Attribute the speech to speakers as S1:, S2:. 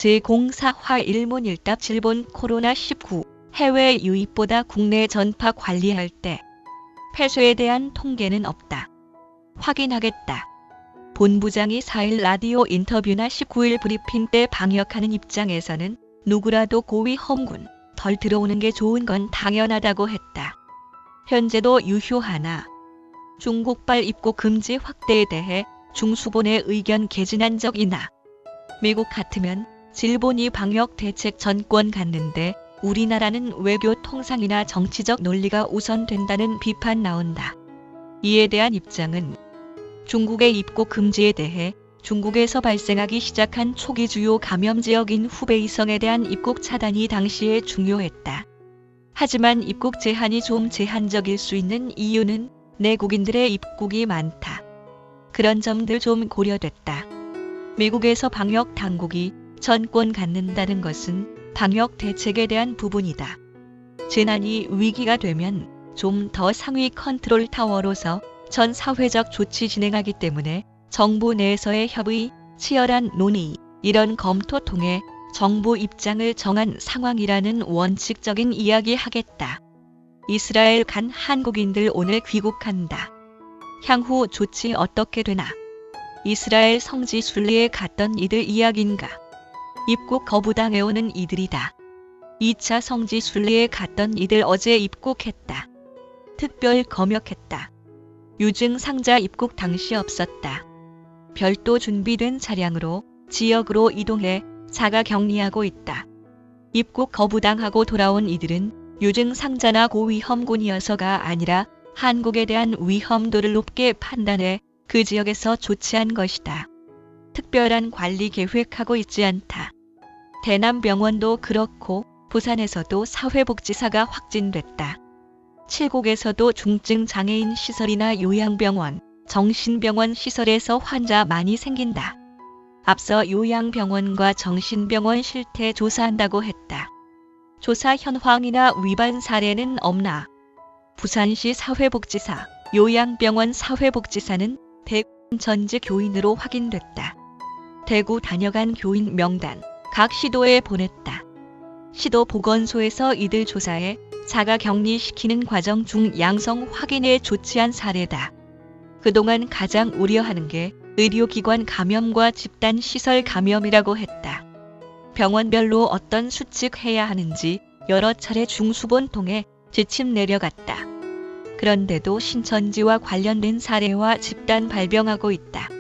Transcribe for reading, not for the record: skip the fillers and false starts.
S1: 제04화 일문일답 질본 코로나19 해외 유입보다 국내 전파 관리할 때 폐쇄에 대한 통계는 없다. 확인하겠다. 본부장이 4일 라디오 인터뷰나 19일 브리핑 때 방역하는 입장에서는 누구라도 고위 험군 덜 들어오는 게 좋은 건 당연하다고 했다. 현재도 유효하나 중국발 입국 금지 확대에 대해 중수본의 의견 개진한 적 있나. 미국 같으면 질본이 방역 대책 전권 갖는데 우리나라는 외교 통상이나 정치적 논리가 우선된다는 비판 나온다. 이에 대한 입장은 중국의 입국 금지에 대해 중국에서 발생하기 시작한 초기 주요 감염 지역인 후베이성에 대한 입국 차단이 당시에 중요했다. 하지만 입국 제한이 좀 제한적일 수 있는 이유는 내국인들의 입국이 많다. 그런 점들 좀 고려됐다. 미국에서 방역 당국이 전권 갖는다는 것은 방역 대책에 대한 부분이다. 재난이 위기가 되면 좀 더 상위 컨트롤 타워로서 전 사회적 조치 진행하기 때문에 정부 내에서의 협의, 치열한 논의, 이런 검토 통해 정부 입장을 정한 상황이라는 원칙적인 이야기 하겠다. 이스라엘 간 한국인들 오늘 귀국한다. 향후 조치 어떻게 되나? 이스라엘 성지 순례에 갔던 이들 이야기인가? 입국 거부당해오는 이들이다. 2차 성지 순례에 갔던 이들 어제 입국했다. 특별 검역했다. 유증 상자 입국 당시 없었다. 별도 준비된 차량으로 지역으로 이동해 자가 격리하고 있다. 입국 거부당하고 돌아온 이들은 유증 상자나 고위험군이어서가 아니라 한국에 대한 위험도를 높게 판단해 그 지역에서 조치한 것이다. 특별한 관리 계획하고 있지 않다. 대남병원도 그렇고 부산에서도 사회복지사가 확진됐다. 칠곡에서도 중증 장애인 시설이나 요양병원, 정신병원 시설에서 환자 많이 생긴다. 앞서 요양병원과 정신병원 실태 조사한다고 했다. 조사 현황이나 위반 사례는 없나? 부산시 사회복지사, 요양병원 사회복지사는 대구 전직 교인으로 확인됐다. 대구 다녀간 교인 명단 각 시도에 보냈다. 시도 보건소에서 이들 조사해 자가 격리시키는 과정 중 양성 확인에 조치한 사례다. 그동안 가장 우려하는 게 의료기관 감염과 집단시설 감염이라고 했다. 병원별로 어떤 수칙해야 하는지 여러 차례 중수본 통해 지침 내려갔다. 그런데도 신천지와 관련된 사례와 집단 발병하고 있다.